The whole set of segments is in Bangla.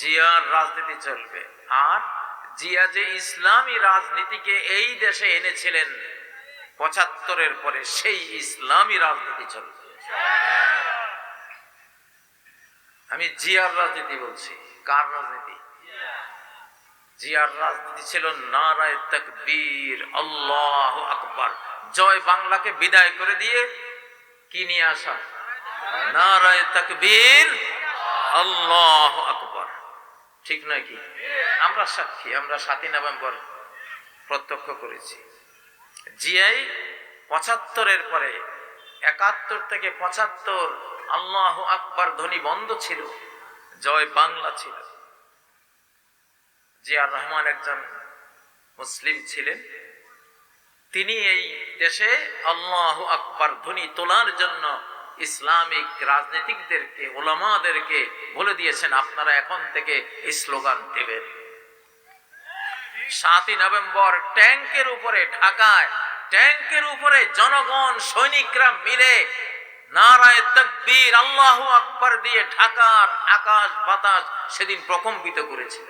জিয়ার রাজনীতি চলবে। আর জিয়া যে ইসলামী রাজনীতিকে এই দেশে এনেছিলেন ৭৫-এর পরে, সেই ইসলামী রাজনীতি চলবে। আমি জিয়ার রাজনীতি বলছি। কার রাজনীতি? জিয়ার রাজনীতি ছিল নারায়ে তাকবীর, আল্লাহু আকবার, জয় বাংলাকে বিদায় করে দিয়ে কি নিয়ে আসা? নারায়ে তাকবীর, আল্লাহু আকবার। ঠিক নয় কি? আমরা সাক্ষী, আমরা ৭ই নভেম্বর প্রত্যক্ষ করেছি। জিয়াই ৭৫-এর পরে ৭১ থেকে ৭৫ আল্লাহু আকবার ধ্বনি বন্ধ ছিল, জয় বাংলা ছিল। জিয়াউর রহমান একজন মুসলিম ছিলেন। তিনি এই দেশে আল্লাহু আকবার ধ্বনি তোলার জন্য ইসলামিক রাজনীতিকদেরকে, উলামাদেরকে বলে দিয়েছেন, আপনারা এখন থেকে এই স্লোগান দেবেন। ৭ই নভেম্বর ট্যাঙ্কের উপরে, ঢাকায় ট্যাঙ্কের উপরে জনগণ, সৈনিকরা মিলে নারায়ে তাকবীর, আল্লাহু আকবার দিয়ে ঢাকার আকাশ বাতাস সেদিন প্রকম্পিত করেছিল।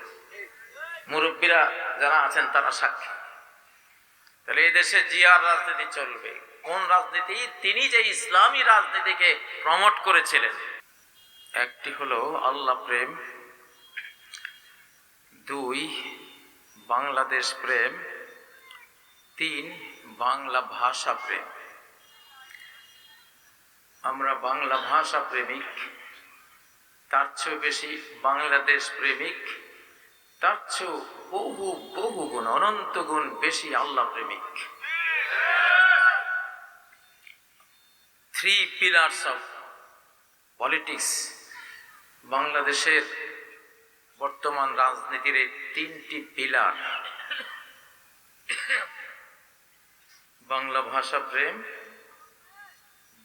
মুরব্বীরা যারা আছেন তারা সাক্ষী। তাহলে এই দেশে জিয়ার রাজনীতি চলবে। কোন রাজনীতি? তিনি যে ইসলামী রাজনীতিকে প্রমোট করেছিলেন। একটি হলো আল্লাহ প্রেম, ২ বাংলাদেশ প্রেম, ৩ বাংলা ভাষা প্রেম। আমরা বাংলা ভাষা প্রেমিক, তার চেয়ে বেশি বাংলাদেশ প্রেমিক, তার চেয়ে বহু বহু গুণ, অনন্ত গুণ বেশি আল্লাহ প্রেমিক। 3 pillars of politics, বাংলাদেশের বর্তমান রাজনীতির এই 3টি পিলার: বাংলা ভাষা প্রেম,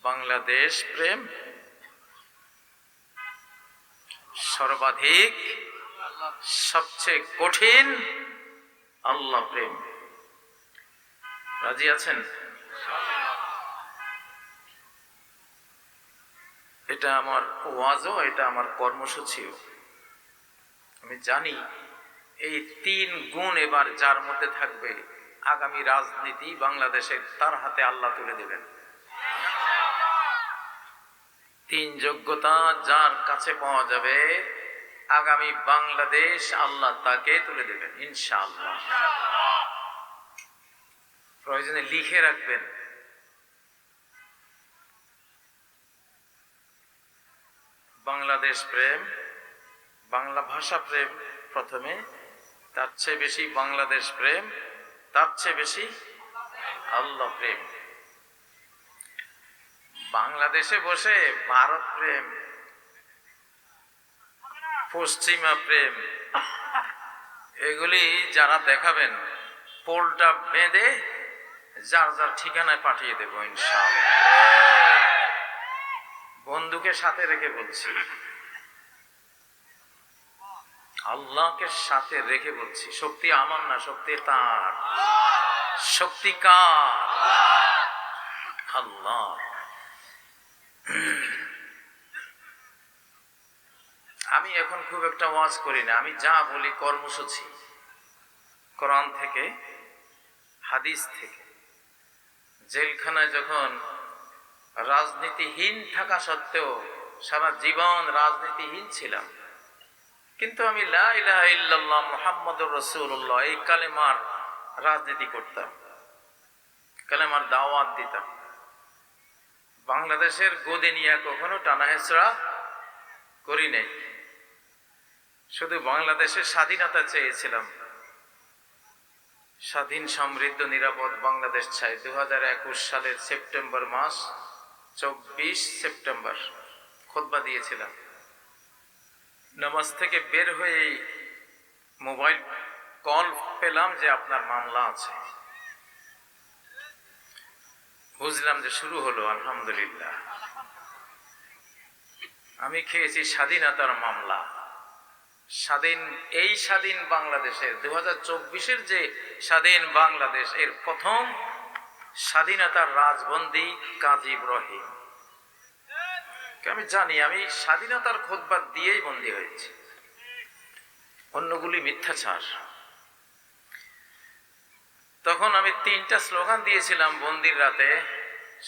বাংলাদেশ প্রেম, সর্বাধিক সবচেয়ে কঠিন আল্লাহ প্রেম। রাজি আছেন? এটা আমার ওয়াজও, এটা আমার কর্মসূচিও। আমি জানি এই 3 গুণ এবার যার মধ্যে থাকবে, আগামী রাজনীতি বাংলাদেশের তার হাতে আল্লাহ তুলে দেবেন। 3 যোগ্যতা যার কাছে পাওয়া যাবে, আগামী বাংলাদেশ আল্লাহ তাকে তুলে দেবেন ইনশাআল্লাহ। প্রয়োজনে লিখে রাখবেন। বাংলাদেশ প্রেম, বাংলা ভাষা প্রেম প্রথমে, তার চেয়ে বেশি বাংলাদেশ প্রেম, তার চেয়ে বেশি আল্লাহ প্রেম। বাংলাদেশে বসে ভারত প্রেম, পশ্চিমা প্রেম, এগুলি যারা দেখাবেন, পোলটা বেঁধে যার যার ঠিকানায় পাঠিয়ে দেব ইনশাআল্লাহ। বন্ধুকে সাথে রেখে বলছি, আল্লাহকে সাথে রেখে বলছি। শক্তি আমার না, শক্তি তার। শক্তি কার? আল্লাহ। আমি এখন খুব একটা ওয়াজ করি না, আমি যা বলি কর্মসূচি, কোরআন থেকে, হাদিস থেকে। জেলখানায় যখন রাজনীতিহীন থাকা সত্ত্বেও সারা জীবন রাজনীতিহীন ছিলাম, কিন্তু আমি লা ইলাহা ইল্লাল্লাহ মুহাম্মাদুর রাসূলুল্লাহ এই কালেমার রাজনীতি করতাম, কালেমার দাওয়াত দিতাম। বাংলাদেশের গদি নিয়ে কখনো টানাহেচড়া করি নাই। শুধু বাংলাদেশের স্বাধীনতা চেয়েছিলাম, স্বাধীন, সমৃদ্ধ, নিরাপদ বাংলাদেশ চাই। 2021 সালের সেপ্টেম্বর মাস, 24 সেপ্টেম্বর খুতবা দিয়েছিলাম। নামাজ থেকে বের হয়ে মোবাইল কল পেলাম যে আপনার মামলা আছে। বুঝলাম যে শুরু হলো। আলহামদুলিল্লাহ, আমি খেয়েছি স্বাধীনতার মামলা। এই স্বাধীন বাংলাদেশের 2024-এর যে স্বাধীন বাংলাদেশ, এর প্রথম স্বাধীনতার রাজবন্দী কাজী ইব্রাহিম। আমি জানি আমি স্বাধীনতার খুতবা দিয়েই বন্দী হয়েছি। অন্যগুলি মিথ্যাচার। তখন আমি 3টা স্লোগান দিয়েছিলাম বন্দির রাতে,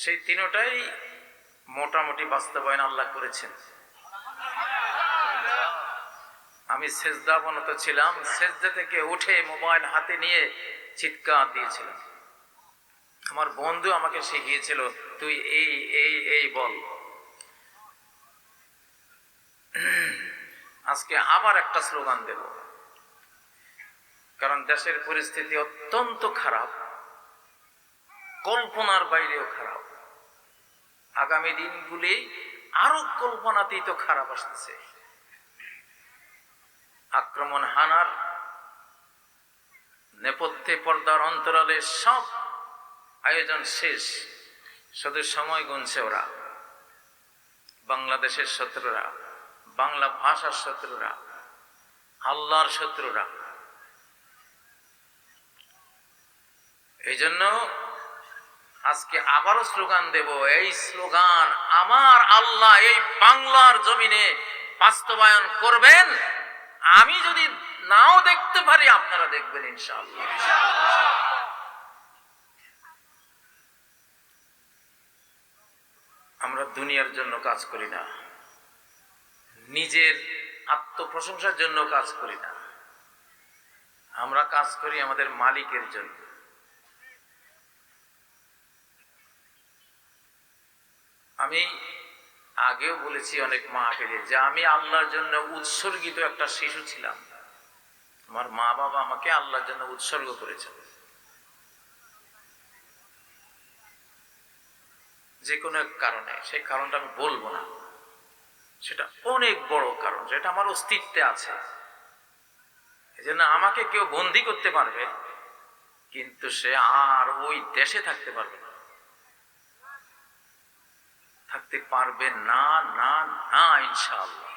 সেই 3টাই মোটামুটি বাস্তবায়ন আল্লাহ করেছেন। আমি সেজদাবনত ছিলাম, সেজদা থেকে উঠে মোবাইল হাতে নিয়ে চিৎকার দিয়েছিলাম। আমার বন্ধু আমাকে শিখিয়েছিল, তুই এই এই এই বল। আজকে আবার একটা স্লোগান দেব, কারণ দেশের পরিস্থিতি অত্যন্ত খারাপ, কল্পনার বাইরেও খারাপ। আগামী দিনগুলি আরো কল্পনাতীত খারাপ আসতেছে। আক্রমণ হানার নেপথ্যে পর্দার অন্তরালে সব আয়োজন শেষ, শুধু সময় গুনছে ওরা। বাংলাদেশের শত্রুরা, বাংলা ভাষার শত্রুরা, আল্লাহর শত্রুরা। এই জন্য আজকে আবারও স্লোগান দেব। এই স্লোগান আমার আল্লাহ এই বাংলার জমিনে বাস্তবায়ন করবেন। আমি যদি নাও দেখতে পারি, আপনারা দেখবেন ইনশাআল্লাহ। আমরা দুনিয়ার জন্য কাজ করি না, নিজের আত্মপ্রশংসার জন্য কাজ করি না, আমরা কাজ করি আমাদের মালিকের জন্য। আমি আগেও বলেছি অনেক মাহফিলে যে আমি আল্লাহর জন্য উৎসর্গিত একটা শিশু ছিলাম। আমার মা বাবা আমাকে আল্লাহর জন্য উৎসর্গ করেছেন। যে কোনো এক কারণে, সেই কারণটা আমি বলবো না, সেটা অনেক বড় কারণ, যেটা আমার অস্তিত্বে আছে। এই জন্য আমাকে কেউ বন্দী করতে পারবে, কিন্তু সে আর ওই দেশে থাকতে পারবে না, থাকতে পারবে না, না না ইনশাআল্লাহ।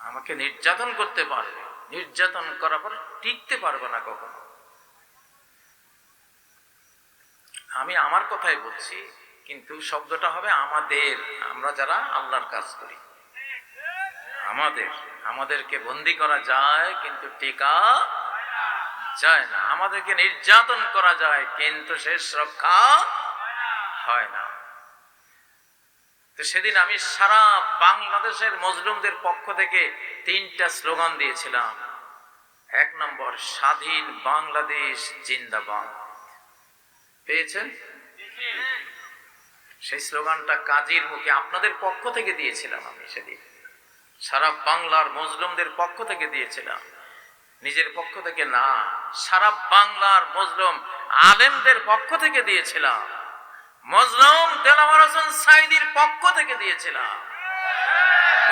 আমাকে নির্যাতন করতে পারবে, নির্যাতন করার পর টিকতে পারবে না কখনো। আমি আমার কথাই বলছি, কিন্তু শব্দটা হবে আমাদের, আমরা যারা আল্লাহর কাজ করি। আমাদেরকে বন্দী করা যায়, কিন্তু টিকা যায় না। আমাদেরকে নির্যাতন করা যায়, কিন্তু শেষ রক্ষা হয় না। তো সেদিন আমি সারা বাংলাদেশের মজলুমদের পক্ষ থেকে 3টা স্লোগান দিয়েছিলাম। 1 নম্বর, স্বাধীন বাংলাদেশ জিন্দাবাদ। পেয়েছেন? সেই স্লোগানটা কাজীর মুখে আপনাদের পক্ষ থেকে দিয়েছিলাম। আমি সেদিন সারা বাংলার মজলুমদের পক্ষ থেকে দিয়েছিলাম, নিজের পক্ষ থেকে না, সারা বাংলার মজলুম আলেমদের পক্ষ থেকে দিয়েছিলাম, মজলুম দেলাওয়ার হোসেন সাঈদীর পক্ষ থেকে দিয়েছিলাম,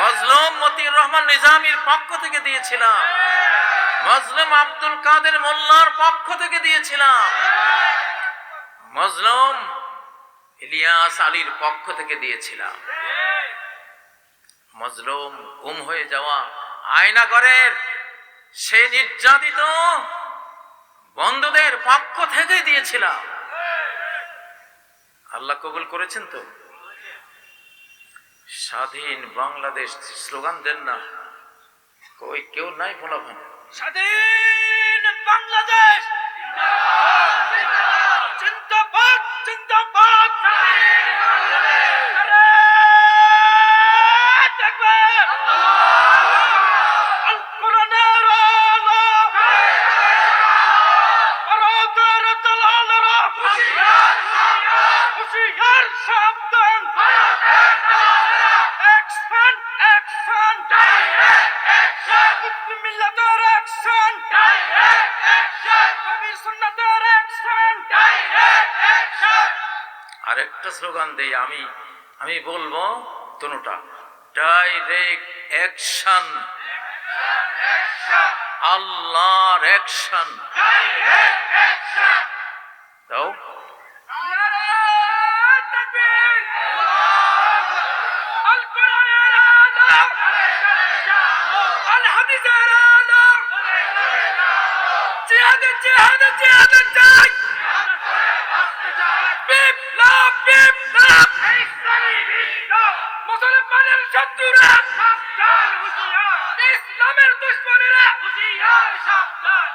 মজলুম মতিউর রহমান নিজামীর পক্ষ থেকে দিয়েছিলাম, মজলুম আব্দুল কাদের মোল্লার পক্ষ থেকে দিয়েছিলাম, মজলুম ইলিয়াস আলীর পক্ষ থেকে দিয়েছিলাম, মজলুম গুম হয়ে যাওয়া আয়নাগরের সে নির্যাতিত বন্ধুদের পক্ষ থেকে দিয়েছিলাম। আল্লাহ কবুল করেছেন তো? স্বাধীন বাংলাদেশ স্লোগান দেন না, কই কেউ নাই বলাবেন। স্বাধীন বাংলাদেশ জিন্দাবাদ, জিন্দাবাদ। আরেকটা স্লোগান দেই আমি বলবো দুটোটা, ডাইরেক্ট অ্যাকশন, আল্লাহর অ্যাকশন। দাও মুসলমানের শত্রুরা ইসলামের দুশমনেরা হুঁশিয়ার সাবধান।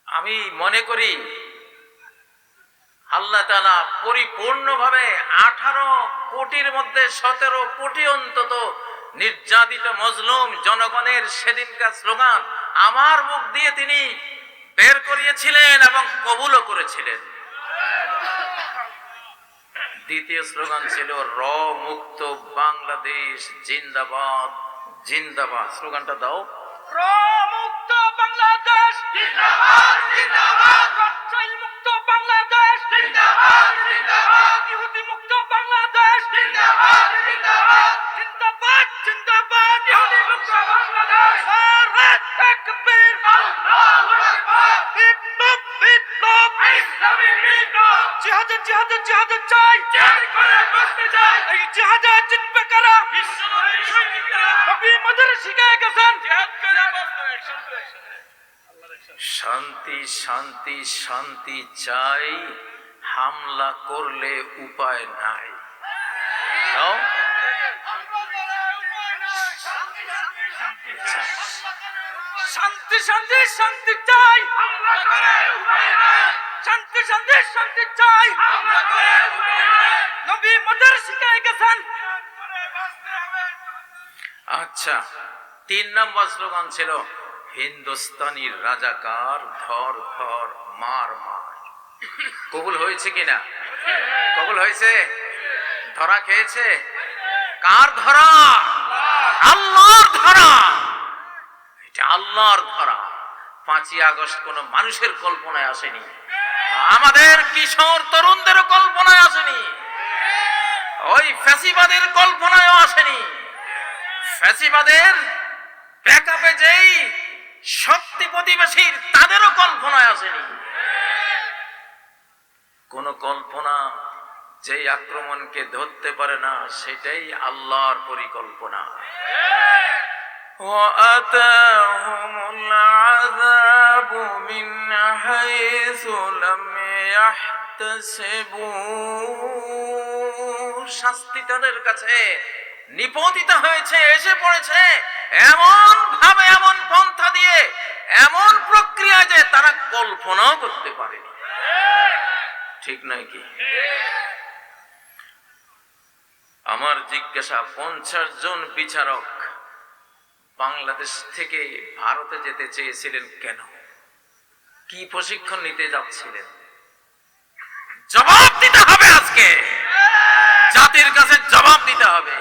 আমি মনে করি আল্লাহ তাআলা পরিপূর্ণভাবে 18 কোটির মধ্যে 17 কোটি অন্তত নির্যাতিত মজলুম জনগণের সেদিনকার স্লোগান আমার মুখ দিয়ে তিনি বের করিয়েছিলেন এবং কবুলও করেছিলেন। দ্বিতীয় স্লোগান ছিল র মুক্ত বাংলাদেশ জিন্দাবাদ জিন্দাবাদ। স্লোগানটা দাও। মুক্ত বাংলাদেশ জিন্দাবাদ জিন্দাবাদ। রাষ্ট্রীয় মুক্ত বাংলাদেশ জিন্দাবাদ জিন্দাবাদ। ইহুদি মুক্ত বাংলাদেশ জিন্দাবাদ জিন্দাবাদ। জিন্দাবাদ জিন্দাবাদ। ইহুদি মুক্ত বাংলাদেশ। নারে তাকবীর আল্লাহু আকবার। বিপ্লব বিপ্লব ইসলামী বিপ্লব। জিহাদ জিহাদ জিহাদ চাই, জিহাদ করে বাঁচতে চাই। এই জিহাদে জিতবে কারা? বিশ্বনবীর সৈনিকরা। নবী আমাদের শিখিয়ে গেছেন জিহাদ করে বাঁচতে। শান্তি শান্তি শান্তি চাই, হামলা করলে উপায় নাই। দাও। শান্তি শান্তি শান্তি চাই, হামলা করে উপায় নাই। শান্তি শান্তি শান্তি চাই, হামলা করে উপায় নাই। নবী আমাদের শিখিয়ে গেছেন জিহাদ করে বাঁচতে হবে। আচ্ছা, 3 নম্বর স্লোগান ছিল হিন্দুস্তানির রাজাকার ধর ধর মার মার। কবুল হয়েছে কিনা? কবুল হয়েছে? ধরা খেয়েছে? কার ধরা? আল্লাহর ধরা। এটা আল্লাহর ধরা। 5ই আগস্ট কোন মানুষের কল্পনায় আসেনি, আমাদের কিশোর তরুণদেরও কল্পনায় আসেনি, ওই ফ্যাসিবাদের কল্পনায়ও আসেনি। ফ্যাসিবাদের ব্যাকআপে যেই শক্তি প্রতিবেশীর তাদেরও কল্পনায় আসেনি। কোন কল্পনা যেই আক্রমণকে ধরতে পারে না সেটাই আল্লাহর পরিকল্পনা। وَأَتَاهُمُ الْعَذَابُ مِنْ حَيْثُ لَمْ يَحْتَسِبُوا। শাস্তি তাদের কাছে নিপতিত হয়েছে, এসে পড়েছে এমন ভাবে, এমন পন্থা দিয়ে, এমন প্রক্রিয়া যে তারা কল্পনাও করতে পারেনি। ঠিক নয় কি? আমার জিজ্ঞাসা, 50 জন বিচারক বাংলাদেশ থেকে ভারতে যেতে চেয়েছিলেন কেন? কি প্রশিক্ষণ নিতে যাচ্ছিলেন? জবাব দিতে হবে। আজকে জাতির কাছে জবাব দিতে হবে।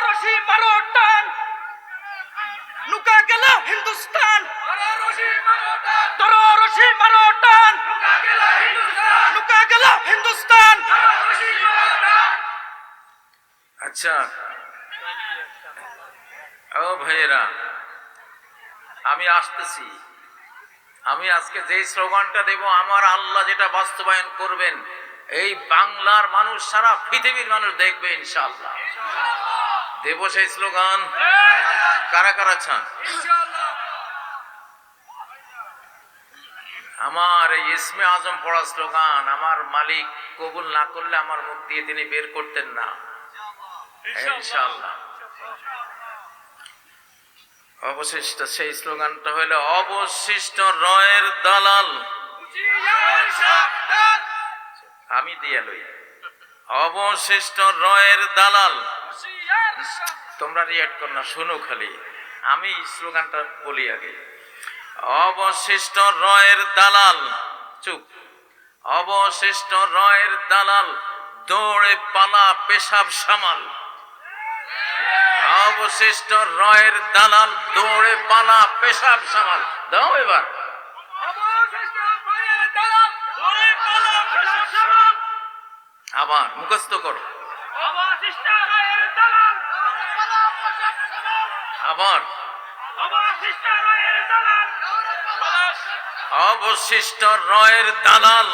রশি মারো টান, লুকা গেল হিন্দুস্তান। রশি মারো টান, লুকা গেল হিন্দুস্তান। আচ্ছা ও ভাইয়েরা, আমি আসতেছি। আমি আজকে যে স্লোগানটা দেব, আমার আল্লাহ যেটা বাস্তবায়ন করবেন, এই বাংলার মানুষ সারা পৃথিবীর মানুষ দেখবে ইনশাআল্লাহ। দেব সেই স্লোগান। কারা কারা চান? আমার এই ইসমে আজম পড়া স্লোগান আমার মালিক কবুল না করলে আমার মুখ দিয়ে তিনি বের করতেন না ইনশাআল্লাহ। অবশিষ্ট সেই স্লোগানটা হলো অবশিষ্ট রয়ের দালাল। আমি দিয়ে লই, অবশিষ্ট রয়ের দালাল। তোমরা রিয়েক্ট কর না, শুনো খালি। আমি স্লোগানটা বলি আগে। অবশিষ্ট রয়ের দালাল, চুপ। অবশিষ্ট রয়ের দালাল, দৌড়ে পালা পেশাব সামাল। অবশিষ্ট রয়ের দালাল, দৌড়ে পালা পেশাব সামাল। দাও এবার। আবার মুখস্থ করো। আবার অবশিষ্ট রয়ের দালাল,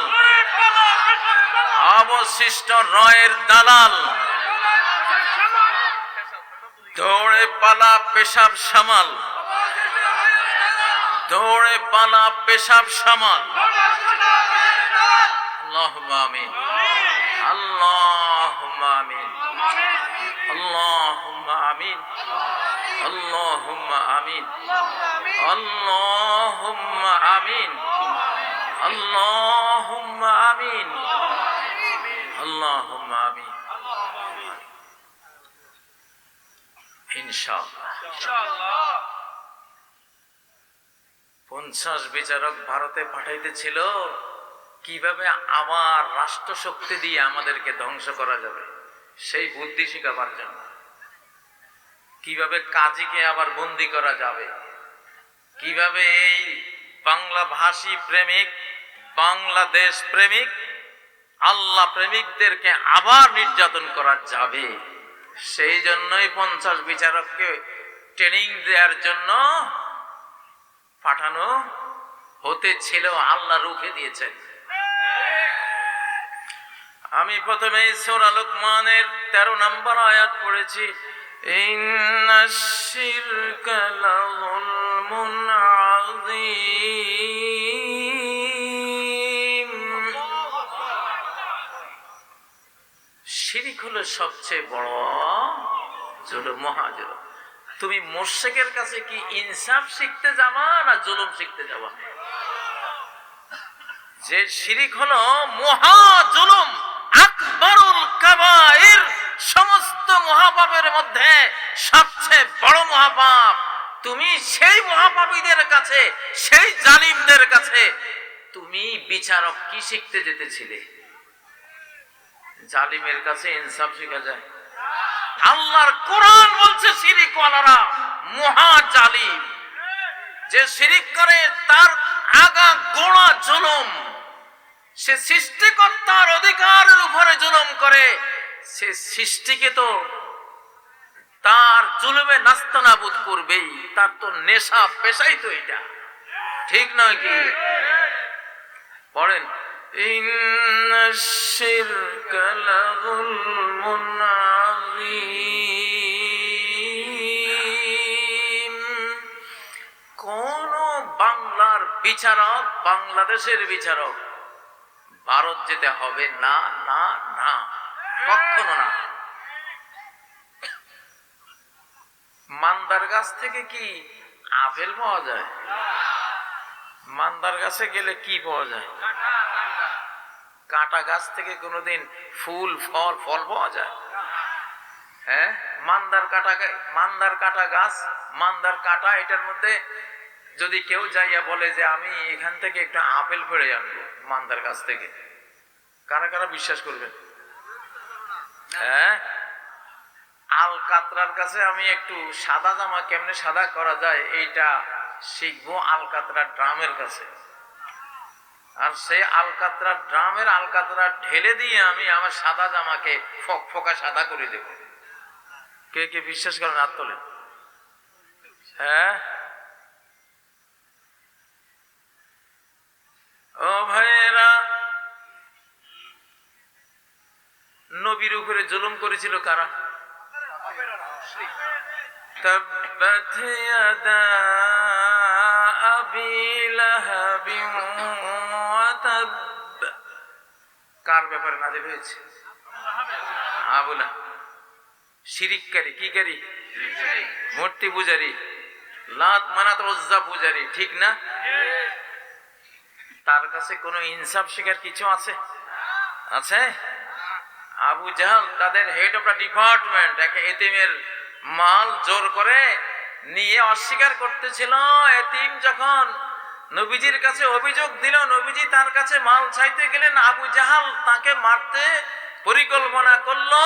অবশিষ্ট রয়ের দালাল, দৌড়ে পালা পেশাব সামাল। দৌড়ে পালা পেশাব সামাল। আল্লাহুম্মা আমিন। আল্লাহুম্মা আল্লাহুম্মা আমিন, আল্লাহুম্মা আমিন, আল্লাহুম্মা আমিন, আল্লাহুম্মা আমিন, আল্লাহুম্মা আমিন, আল্লাহুম্মা আমিন। ইনশাআল্লাহ 50 বিচারক ভারতে পাঠাইতেছিল কিভাবে আবার রাষ্ট্র শক্তি দিয়ে আমাদেরকে ধ্বংস করা যাবে সেই বুদ্ধি শিখাবার জন্য, কিভাবে কাজীকে আবার বন্দী করা যাবে, কিভাবে এই বাংলা ভাষী প্রেমিক, বাংলাদেশ প্রেমিক, আল্লাহ প্রেমিকদেরকে আবার নির্যাতন করা যাবে, সেই জন্যই 50 বিচারককে ট্রেনিং দেওয়ার জন্য পাঠানো হতেছিল, আল্লাহ রুখে দিয়েছেন। আমি প্রথমে সূরা লোকমানের 13 নম্বর আয়াত পড়েছি, ইন্নাশ শিরকা লাযুলমুন আযীম। শিরক হলো সবচেয়ে বড় জুলুম, মহাজুলুম। তুমি মুশরিকের কাছে কি ইনসাফ শিখতে যাবা না জুলুম শিখতে যাবা? যে শিরক হলো মহাজুলুম, আকবরুল কাবাইর, সমস্ত মহাপাপের মধ্যে সবচেয়ে বড় মহাপাপ। তুমি সেই মহাপাপীদের কাছে, সেই জালিমদের কাছে তুমি বিচারক কি শিখতে যেতেছিলে? জালিমের কাছে ইনসাফ শেখা যায়? আল্লাহর কোরআন বলছে শিরক ওয়ালারা মহা জালিম। যে শিরক করে তার আগা গোড়া জুলুম, সে সৃষ্টিকর্তার অধিকারের উপরে জুলুম করে, সে সৃষ্টিকে তো তার জুলুমে নাস্তানাবুদ করবেই। তার তো নেশা পেশাই তো এটা, ঠিক নয় কি? পড়েন, ইন্নাশ শিরকা লাযুলমুন আযীম। কোন বাংলার বিচারক, বাংলাদেশের বিচারক ভারত যেতে হবে না, না, না, কখনো না। মান্দার গাছ থেকে কি আপেল পাওয়া যায়? মান্দার গাছে গেলে কি পাওয়া যায়? কাঁটা গাছ থেকে কোনোদিন ফুল ফল পাওয়া যায়? হ্যাঁ, মান্দার কাঁটা গাছ, মান্দার কাঁটা, এটার মধ্যে যদি কেউ যাইয়া বলে যে আমি এখান থেকে একটা আপেল ফেড়ে আনবো মান্দার গাছ থেকে, কারা কারা বিশ্বাস করবেন? হ্যাঁ, আলকাতরার কাছে আমি একটু সাদা জামা কেমনে সাদা করা যায় এইটা শিখবো আলকাতরার ড্রামের কাছে, আর সেই আলকাতরার ড্রামের আলকাতরা ঢেলে দিয়ে আমি আমার সাদা জামাকে ফকফকা সাদা করে দেব। কে কে বিশ্বাস করেন? হাত তোলেন। হ্যাঁ, ও ভাইয়েরা, নবীর উপরে জুলুম করেছিল কারা? তাব্বাত ইয়াদা আবি লাহাবিন ওয়া তাব। কার ব্যাপারে নাযিল হয়েছে? আবু লাহাব। শিরিককারী, কি কারী? মূর্তি পূজারী, লাত মানাত উজ্জা পূজারী, ঠিক না? তার কাছে কোনো ইনসাফ শিকার কিছু আছে? আছে? আবু জাহাল তাদের হেড অফ দ্য ডিপার্টমেন্ট, একটা এতিমের মাল জোর করে নিয়ে অস্বীকার করতেছিল। এতিম যখন নবীজির কাছে অভিযোগ দিল, নবীজি তার কাছে মাল চাইতে গেলেন, আবু জাহাল তাকে মারতে পরিকল্পনা করলো।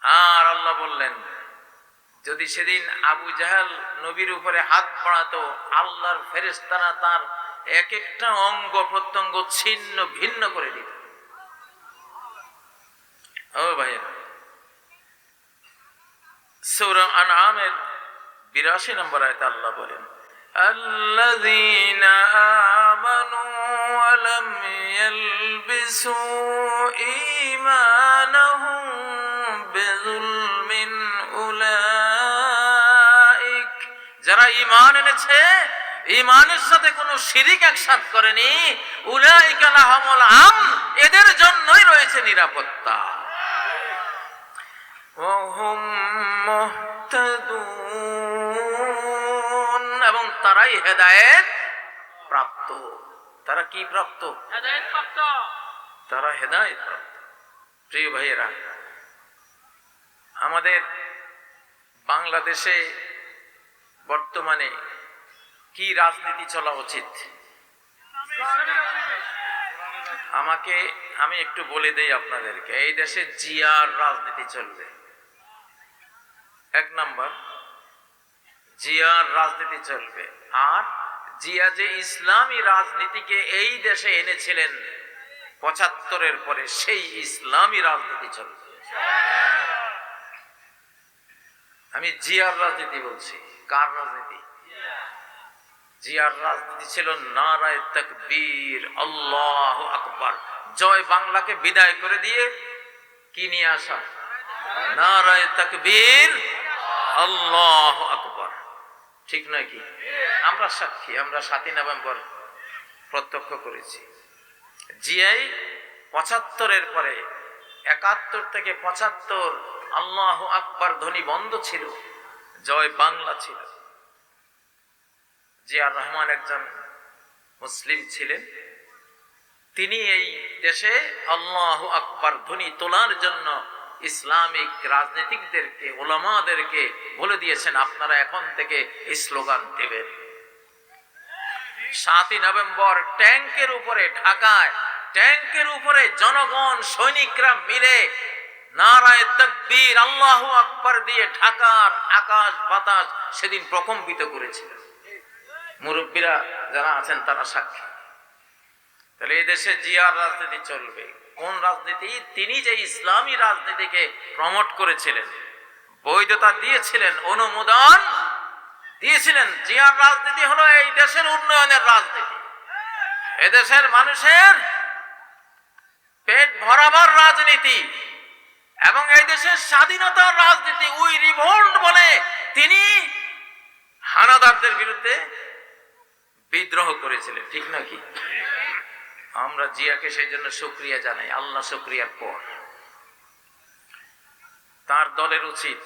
আর আল্লাহ বললেন, যদি সেদিন আবু জাহাল নবীর উপরে হাত বাড়াতো, আল্লাহর ফেরেশতারা তার এক একটা অঙ্গ প্রত্যঙ্গ ছিন্ন ভিন্ন করে দিত। ও ভাইয়েরা, সূরা আনআমের 82 নম্বর আয়াতে আল্লাহ বলেন, আল্লাযীনা আমানু ওয়া লাম ইয়ালবিসু ঈমানাহুম বিযুলমিন উলাইক। যারা ঈমান এনেছে, ঈমানের সাথে কোনো শিরিক একসাথ করেনি, উলাইকা লাহুমুল আমন, এদের জন্যই রয়েছে নিরাপত্তা। وهم মুহতাদুন, এবং তারাই হেদায়েত প্রাপ্ত। তারা কি প্রাপ্ত? হেদায়েত প্রাপ্ত। তারা হেদায়েত প্রাপ্ত। প্রিয় ভাইয়েরা, আমাদের বাংলাদেশে বর্তমানে কি রাজনীতি চলা উচিত? আমি একটু বলে দেই আপনাদেরকে। এই দেশে জিয়ার রাজনীতি চলবে। এক নাম্বার, জিয়ার রাজনীতি চলবে। আর জিয়া যে ইসলামী রাজনীতিকে এই দেশে এনেছিলেন ৭৫-এর পরে, সেই ইসলামী রাজনীতি চলবে। আমি জিয়ার রাজনীতি বলছি। কার রাজনীতি? জিয়ার রাজনীতি ছিল নারায়ে তাকবীর, আল্লাহু আকবার, জয় বাংলাকে বিদায় করে দিয়ে কি নিয়ে আসা? নারায়ে তাকবীর, আল্লাহু আকবার। ঠিক নয় কি? আমরা সাক্ষী, আমরা ৭ই নভেম্বর প্রত্যক্ষ করেছি। জিয়াই ৭৫-এর পরে ৭১ থেকে ৭৫ আল্লাহু আকবার ধ্বনি বন্ধ ছিল, জয় বাংলা ছিল। জিয়াউর রহমান একজন মুসলিম ছিলেন। তিনি এই দেশে আল্লাহু আকবার ধ্বনি তোলার জন্য ইসলামিক রাজনীতিকদেরকে, উলামাদেরকে বলে দিয়েছেন, আপনারা এখন থেকে এই স্লোগান দেবেন। ৭ই নভেম্বর ট্যাঙ্কের উপরে, ঢাকায় ট্যাঙ্কের উপরে জনগণ, সৈনিকরা মিলে নারায়ে তাকবীর, আল্লাহু আকবার দিয়ে ঢাকার আকাশ বাতাস সেদিন প্রকম্পিত করেছিলেন। মুরব্বীরা যারা আছেন তারা সাক্ষী। তাহলে এই দেশে জিয়ার রাজনীতি চলবে। কোন রাজনীতি? তিনি যে ইসলামী রাজনীতিকে প্রমোট করেছিলেন, বৈধতা দিয়েছিলেন, অনুমোদন দিয়েছিলেন। জিয়ার রাজনীতি হলো এই দেশের উন্নয়নের রাজনীতি, এদেশের মানুষের পেট ভরাবার রাজনীতি, এবং এই দেশের স্বাধীনতার রাজনীতি। উই রিভোল্ট বলে তিনি হানাদারদের বিরুদ্ধে বিদ্রোহ করেছিলেন। ঠিক নাকি? আমরা জিয়াকে সেই জন্য শুকরিয়া জানাই, আল্লাহ শুকরিয়ার পর। তার দলের উচিত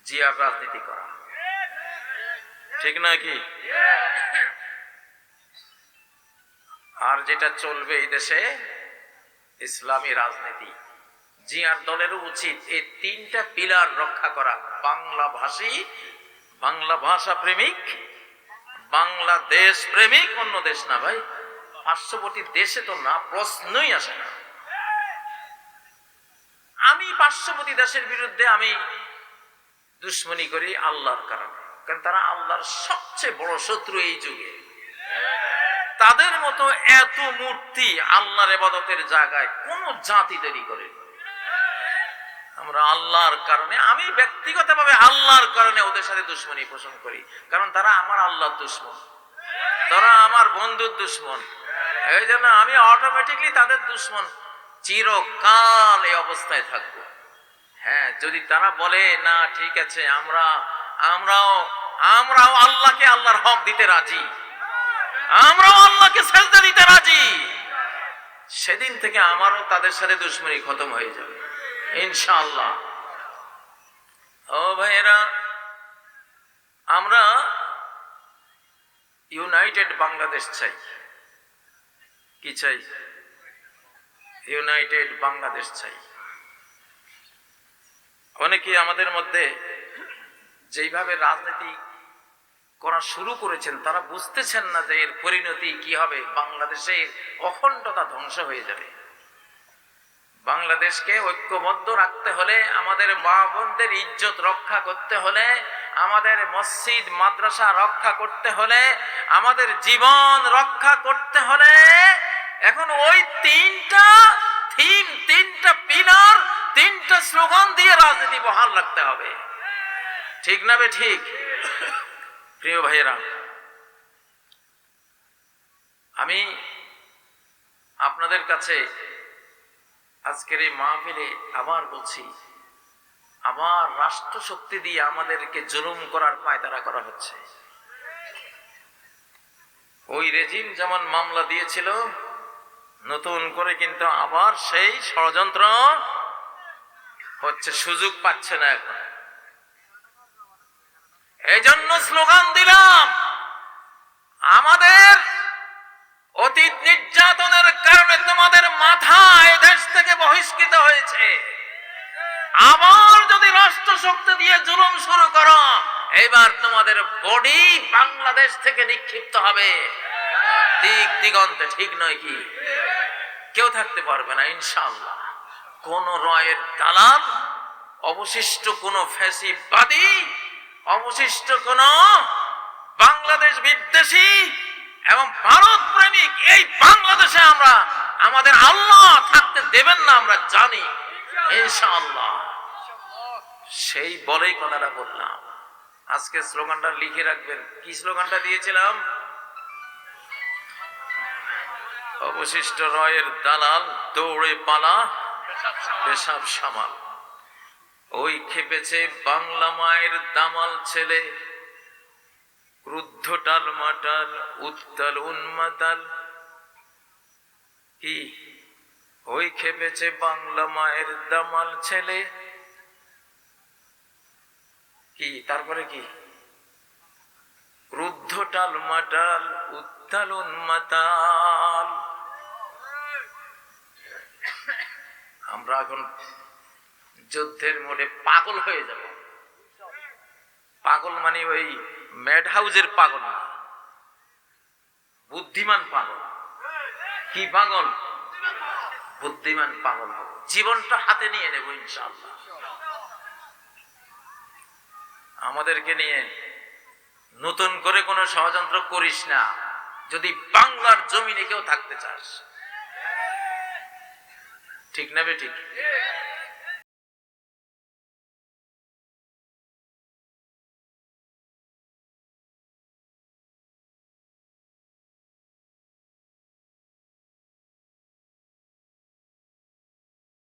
জিয়ার রাজনীতি করা। ঠিক নাকি? আর যেটা চলবে এই দেশে ইসলামী রাজনীতি, জিয়ার দলেরও উচিত এই ৩টা পিলার রক্ষা করা। বাংলা ভাষী, বাংলা ভাষা প্রেমিক, বাংলাদেশ প্রেমিক। অন্য দেশ না ভাই, পার্শ্ববর্তী দেশে তো না, প্রশ্নই আসে না। আমি পার্শ্ববর্তী দেশের বিরুদ্ধে আমি দুশ্মনী করি আল্লাহর কারণে, কারণ তারা আল্লাহর সবচেয়ে বড় শত্রু এই যুগে। তাদের মতো এত মূর্তি আল্লাহর ইবাদতের জায়গায় কোন জাতি তৈরি করে। আমরা আল্লাহর কারণে, আমি ব্যক্তিগতভাবে আল্লাহর কারণে ওদের সাথে দুশ্মনী পোষণ করি, কারণ তারা আমার আল্লাহর দুশ্মন, তারা আমার বন্ধুর দুশ্মন। এই জন্য আমি অটোমেটিকলি তাদের দুশ্মন, চিরকাল এই অবস্থায় থাকবো। হ্যাঁ, যদি তারা বলে না ঠিক আছে, আমরাও আল্লাহকে আল্লাহর হক দিতে রাজি, আমরাও আল্লাহকে সেজদা দিতে রাজি, সেদিন থেকে আমারও তাদের সাথে দুশ্মনী খতম হয়ে যাবে ইনশাআল্লাহ। ও ভাইয়েরা, আমরা ইউনাইটেড বাংলাদেশ চাই। কি চাই? ইউনাইটেড বাংলাদেশ চাই। অনেকে আমাদের মধ্যে যেইভাবে রাজনীতি করা শুরু করেছেন, তারা বুঝতেছেন না যে এর পরিণতি কি হবে। বাংলাদেশের অখণ্ডতা ধ্বংস হয়ে যাবে। বাংলাদেশকে ঐক্যবদ্ধ রাখতে হলে, আমাদের মা বোনদের ইজ্জত রক্ষা করতে হলে, আমাদের মসজিদ মাদ্রাসা রক্ষা করতে হলে, আমাদের জীবন রক্ষা করতে হলে, এখন ওই ৩টা থিম, ৩টা পিলার, ৩টা স্লোগান দিয়ে রাজনীতি বহাল রাখতে হবে। ঠিক না বে ঠিক? প্রিয় ভাইয়েরা, আমি আপনাদের কাছে আজকের এই মাহফিলে আবার বলছি, আবার রাষ্ট্র শক্তি দিয়ে আমাদেরকে জুলুম করার পায়তারা করা হচ্ছে। ওই রেজিম যেমন মামলা দিয়েছিল, নতুন করে কিন্তু আবার সেই ষড়যন্ত্র হচ্ছে, সুযোগ পাচ্ছে না এখন। এই জন্য স্লোগান দিলাম, আমাদের অতীত নির্যাতনের কারণে তোমাদের মাথা এই দেশ থেকে বহিষ্কৃত হয়েছে। আবার যদি রাষ্ট্র শক্তি দিয়ে জুলুম শুরু করো, এবার তোমাদের বডি বাংলাদেশ থেকে নিক্ষিপ্ত হবে দিক দিগন্তে, ঠিক নয় কি? কেউ থাকতে পারবে না ইনশাআল্লাহ। কোন রয়ের দালাল, অবশিষ্ট কোন ফ্যাসিবাদী, অবশিষ্ট কোন বাংলাদেশ বিদ্বেষী এবং ভারত প্রেমিক এই বাংলাদেশে আমরা আমাদের আল্লাহ থাকতে দেবেন না, আমরা জানি ইনশাআল্লাহ। সেই বলেই কথাটা বললাম। আজকে স্লোগানটা লিখে রাখবেন। কি স্লোগানটা দিয়েছিলাম? অবশিষ্ট রয়ের দালাল দৌড়ে পালা, পেশাব সামাল। ওই খেপেছে বাংলা মায়ের দামাল ছেলে, ক্রুদ্ধ টালমাটাল উত্তাল উন্মাতাল। কি? ওই খেপেছে বাংলা মায়ের দামাল ছেলে। কি তারপরে? কি? ক্রুদ্ধ টালমাটাল উত্তাল উন্মাতাল। আমরা এখন যুদ্ধের মোড়ে পাগল হয়ে যাব। পাগল মানে ওই ম্যাড হাউজের পাগল না, বুদ্ধিমান পাগল। কি পাগল? বুদ্ধিমান পাগল হব। জীবনটা হাতে নিয়ে নেব ইনশাআল্লাহ। আমাদেরকে নিয়ে নতুন করে কোনো ষড়যন্ত্র করিস না, যদি বাংলার জমিনে কেউ থাকতে চাস। ঠিক না বে ঠিক?